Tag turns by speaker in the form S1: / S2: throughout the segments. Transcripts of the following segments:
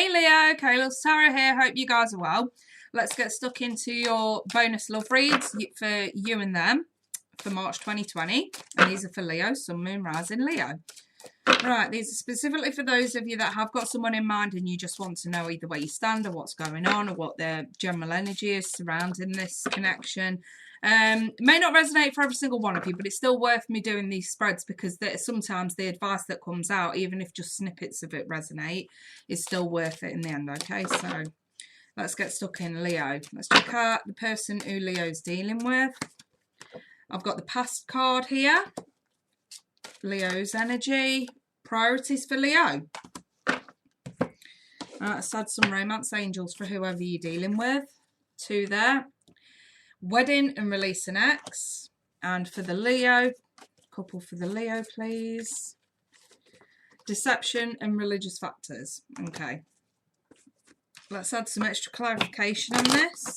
S1: Hey Leo, Kayla, Sarah here. Hope you guys are well. Let's get stuck into your bonus love reads for you and them for March 2020. And these are for Leo, Sun, Moon, Rising, Leo. Right, these are specifically for those of you that have got someone in mind and you just want to know either where you stand or what's going on or what their general energy is surrounding this connection. May not resonate for every single one of you, but it's still worth me doing these spreads because sometimes the advice that comes out, even if just snippets of it resonate, is still worth it in the end. Okay, so let's get stuck in. Leo, let's check out the person who Leo's dealing with. I've got the past card here. Leo's energy, priorities for Leo. Let's add some romance angels for whoever you're dealing with. 2 there. Wedding and release an ex. And for the Leo, couple for the Leo, please. Deception and religious factors. Okay. Let's add some extra clarification on this.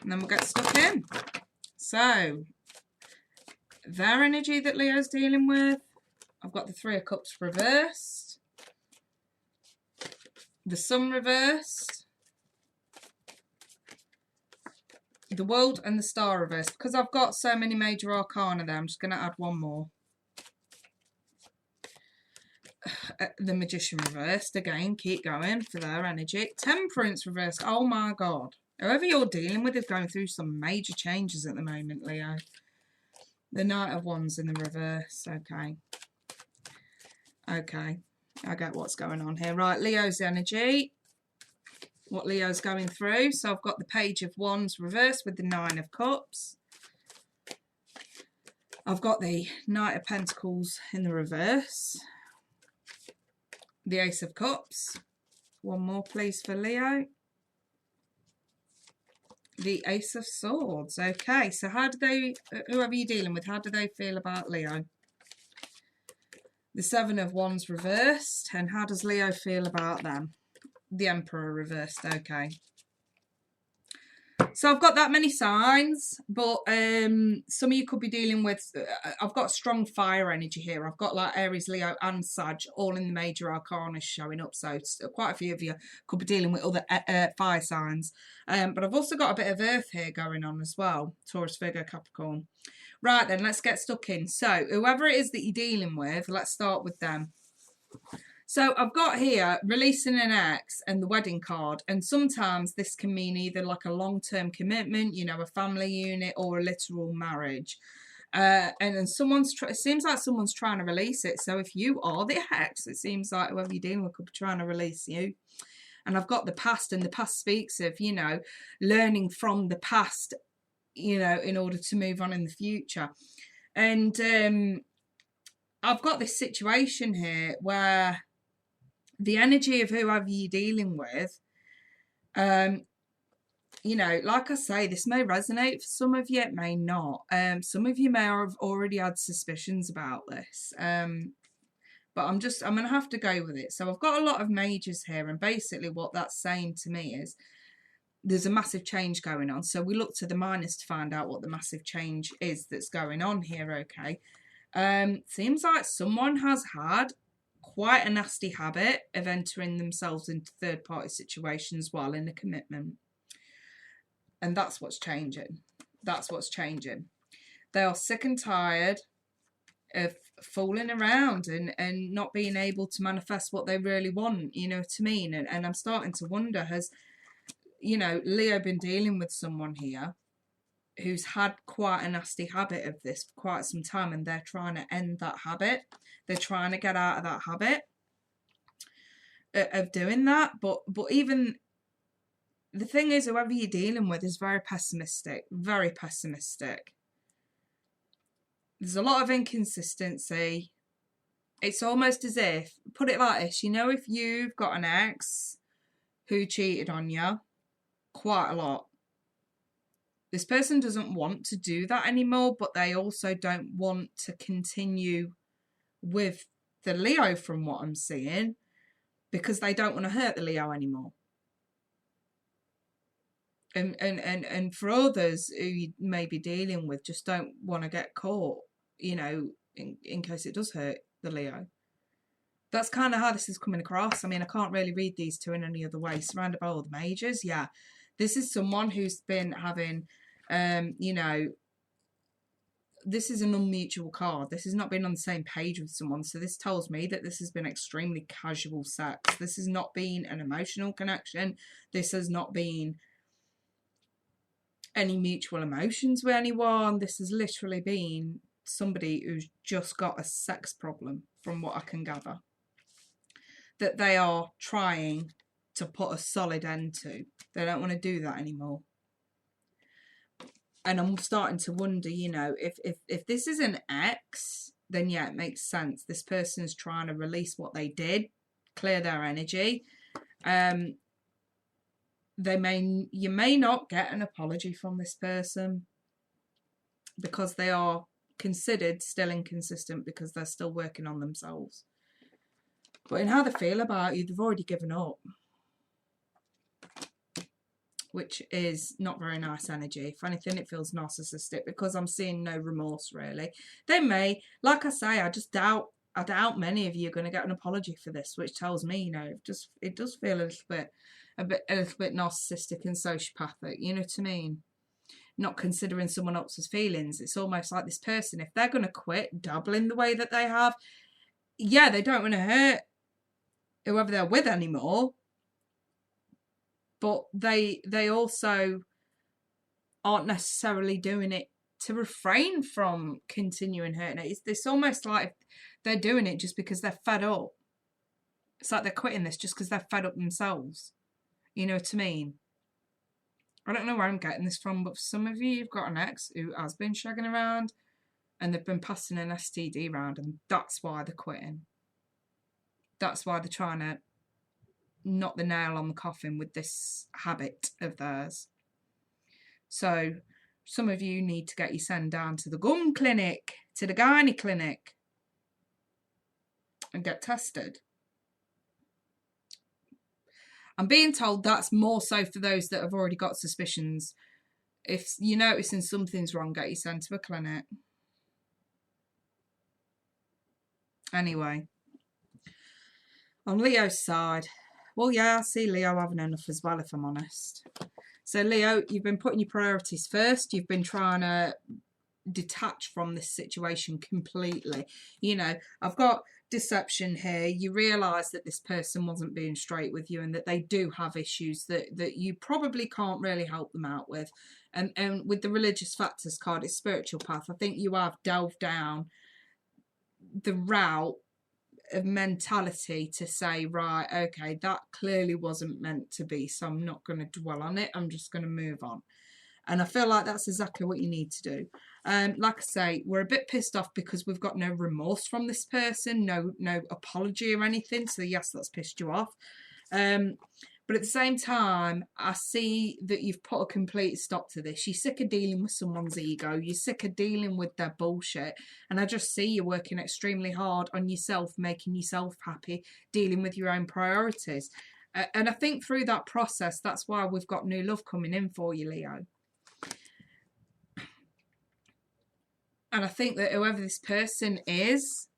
S1: And then we'll get stuck in. So, their energy that Leo's dealing with. I've got the 3 of Cups reversed. The Sun reversed. The World and the Star reversed. Because I've got so many major arcana there, I'm just going to add one more. The Magician reversed. Again, keep going for their energy. Temperance reversed. Oh my God. Whoever you're dealing with is going through some major changes at the moment, Leo. The Knight of Wands in the reverse. Okay. Okay. I get what's going on here. Right, Leo's energy. What Leo's going through. So I've got the Page of Wands reversed with the 9 of Cups. I've got the Knight of Pentacles in the reverse. The Ace of Cups. One more please for Leo. The Ace of Swords. Okay, so how do they, whoever you're dealing with, how do they feel about Leo? The 7 of Wands reversed. And how does Leo feel about them? The Emperor reversed. Okay. So I've got that many signs, but some of you could be dealing with, I've got strong fire energy here. I've got like Aries, Leo and Sag all in the major arcana showing up. So quite a few of you could be dealing with other fire signs. But I've also got a bit of earth here going on as well. Taurus, Virgo, Capricorn. Right then, let's get stuck in. So whoever it is that you're dealing with, let's start with them. So I've got here releasing an ex and the wedding card, and sometimes this can mean either like a long-term commitment, you know, a family unit or a literal marriage. And then it seems like someone's trying to release it. So if you are the ex, it seems like whoever you're dealing with could be trying to release you. And I've got the past, and the past speaks of, you know, learning from the past, you know, in order to move on in the future. And I've got this situation here where the energy of whoever you're dealing with, you know, like I say, this may resonate for some of you, it may not. Some of you may have already had suspicions about this. But I'm going to have to go with it. So I've got a lot of majors here, and basically what that's saying to me is there's a massive change going on. So we look to the minors to find out what the massive change is that's going on here, okay? Seems like someone has had quite a nasty habit of entering themselves into third-party situations while in a commitment. And that's what's changing. That's what's changing. They are sick and tired of fooling around and not being able to manifest what they really want, you know what I mean? And I'm starting to wonder, has, you know, Leo been dealing with someone here who's had quite a nasty habit of this for quite some time, and they're trying to end that habit. They're trying to get out of that habit of doing that. But even the thing is, whoever you're dealing with is very pessimistic, very pessimistic. There's a lot of inconsistency. It's almost as if, put it like this, you know, if you've got an ex who cheated on you quite a lot, this person doesn't want to do that anymore, but they also don't want to continue with the Leo from what I'm seeing, because they don't want to hurt the Leo anymore. And for others who you may be dealing with, just don't want to get caught, you know, in case it does hurt the Leo. That's kind of how this is coming across. I mean, I can't really read these two in any other way. Surrounded by all the majors, yeah. This is someone who's been having, you know, this is an unmutual card. This has not been on the same page with someone. So this tells me that this has been extremely casual sex. This has not been an emotional connection. This has not been any mutual emotions with anyone. This has literally been somebody who's just got a sex problem, from what I can gather, that they are trying to put a solid end to. They don't want to do that anymore. And I'm starting to wonder, you know, if this is an ex, then yeah, it makes sense. This person's trying to release what they did, clear their energy. You may not get an apology from this person because they are considered still inconsistent because they're still working on themselves. But in how they feel about you, they've already given up, which is not very nice energy. If anything, it feels narcissistic because I'm seeing no remorse, really. They may, like I say, I doubt many of you are going to get an apology for this, which tells me, you know, it does feel a little bit narcissistic and sociopathic, you know what I mean? Not considering someone else's feelings. It's almost like this person, if they're going to quit dabbling the way that they have, yeah, they don't want to hurt whoever they're with anymore, but they also aren't necessarily doing it to refrain from continuing hurting it. It's almost like they're doing it just because they're fed up. It's like they're quitting this just because they're fed up themselves. You know what I mean? I don't know where I'm getting this from, but for some of you, you've got an ex who has been shagging around and they've been passing an STD round, and that's why they're quitting. That's why they're trying to knock the nail on the coffin with this habit of theirs. So some of you need to get your son down to the gum clinic, to the gynae clinic, and get tested. I'm being told that's more so for those that have already got suspicions. If you're noticing something's wrong, get you sent to a clinic. Anyway, on Leo's side, well, yeah, I see Leo having enough as well, if I'm honest. So, Leo, you've been putting your priorities first. You've been trying to detach from this situation completely. You know, I've got deception here. You realise that this person wasn't being straight with you and that they do have issues that you probably can't really help them out with. And with the religious factors card, it's spiritual path. I think you have delved down the route of mentality to say, right, okay, that clearly wasn't meant to be, so I'm not going to dwell on it. I'm just going to move on. And I feel like that's exactly what you need to do. Like I say, we're a bit pissed off because we've got no remorse from this person, no apology or anything. So yes, that's pissed you off. But at the same time, I see that you've put a complete stop to this. You're sick of dealing with someone's ego. You're sick of dealing with their bullshit. And I just see you working extremely hard on yourself, making yourself happy, dealing with your own priorities. And I think through that process, that's why we've got new love coming in for you, Leo. And I think that whoever this person is,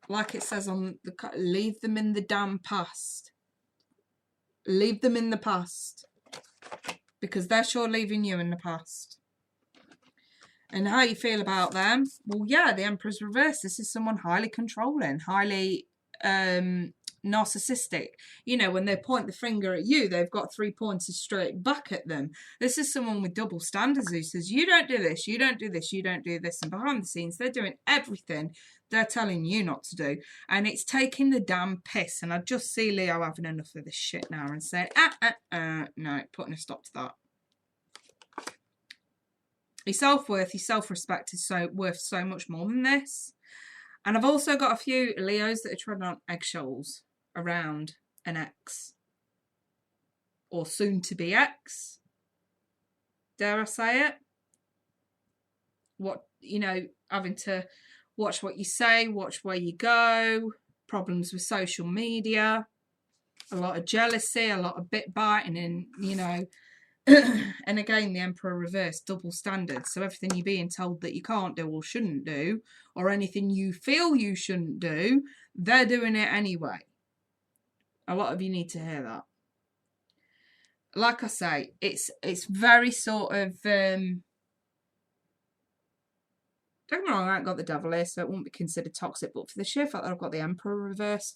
S1: like it says on the, leave them in the damn past. Leave them in the past. Because they're sure leaving you in the past. And how you feel about them? Well, yeah, the Emperor's reverse. This is someone highly controlling, highly narcissistic. You know, when they point the finger at you, they've got 3 pointers straight back at them. This is someone with double standards who says, you don't do this, you don't do this, you don't do this. And behind the scenes, they're doing everything they're telling you not to do. And it's taking the damn piss. And I just see Leo having enough of this shit now and saying, no, putting a stop to that. Your self-worth, your self-respect is worth so much more than this. And I've also got a few Leos that are treading on eggshells around an ex. Or soon-to-be ex. Dare I say it? Having to watch what you say, watch where you go, problems with social media, a lot of jealousy, a lot of bit biting and, And again, the Emperor reversed, double standards. So everything you're being told that you can't do or shouldn't do, or anything you feel you shouldn't do, they're doing it anyway. A lot of you need to hear that. Like I say, it's very sort of don't get me wrong, I ain't got the devil here, so it won't be considered toxic, but for the sheer fact that I've got the Emperor reverse,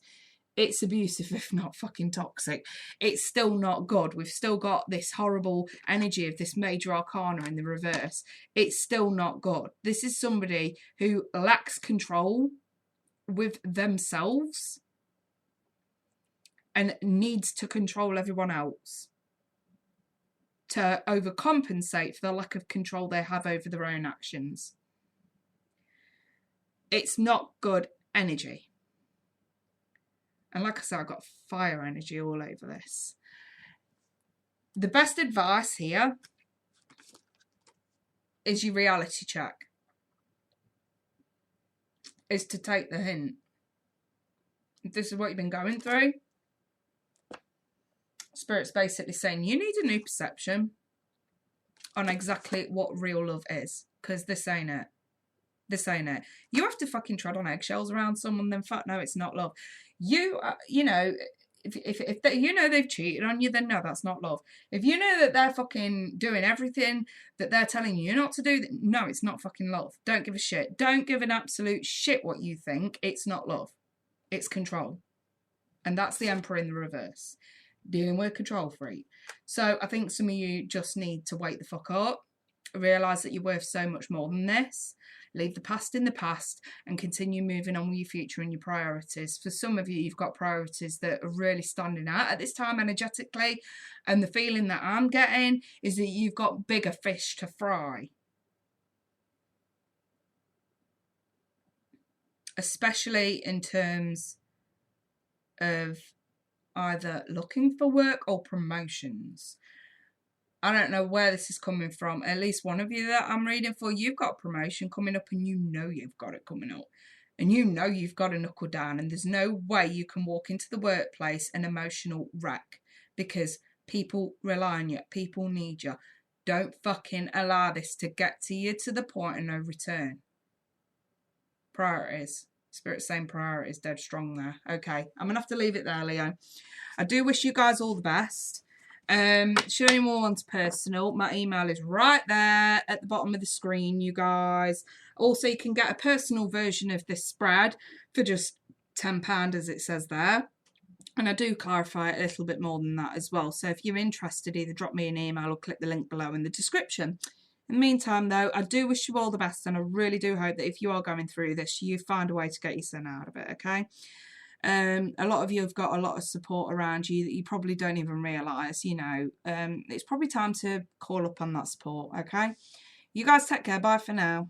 S1: it's abusive, if not fucking toxic. It's still not good. We've still got this horrible energy of this major arcana in the reverse. It's still not good. This is somebody who lacks control with themselves and needs to control everyone else to overcompensate for the lack of control they have over their own actions. It's not good energy. And like I said, I've got fire energy all over this. The best advice here is your reality check. Is to take the hint. If this is what you've been going through, Spirit's basically saying you need a new perception on exactly what real love is. Because this ain't it. This ain't it. You have to fucking tread on eggshells around someone, then fuck no, it's not love. You know, if they, you know they've cheated on you, then no, that's not love. If you know that they're fucking doing everything that they're telling you not to do, no, it's not fucking love. Don't give a shit. Don't give an absolute shit what you think. It's not love. It's control. And that's the Emperor in the reverse. Dealing with a control freak. So I think some of you just need to wake the fuck up. Realise that you're worth so much more than this. Leave the past in the past and continue moving on with your future and your priorities. For some of you, you've got priorities that are really standing out at this time energetically. And the feeling that I'm getting is that you've got bigger fish to fry. Especially in terms of either looking for work or promotions. I don't know where this is coming from. At least one of you that I'm reading for, you've got promotion coming up and you know you've got it coming up. And you know you've got to knuckle down and there's no way you can walk into the workplace an emotional wreck because people rely on you. People need you. Don't fucking allow this to get to you to the point of no return. Priorities. Spirit's saying priorities, dead strong there. Okay, I'm going to have to leave it there, Leo. I do wish you guys all the best. Should anyone want personal, my email is right there at the bottom of the screen, you guys. Also, you can get a personal version of this spread for just £10, as it says there. And I do clarify it a little bit more than that as well. So if you're interested, either drop me an email or click the link below in the description. In the meantime, though, I do wish you all the best, and I really do hope that if you are going through this, you find a way to get your son out of it, okay? A lot of you have got a lot of support around you that you probably don't even realise, you know. It's probably time to call up on that support, okay? You guys take care. Bye for now.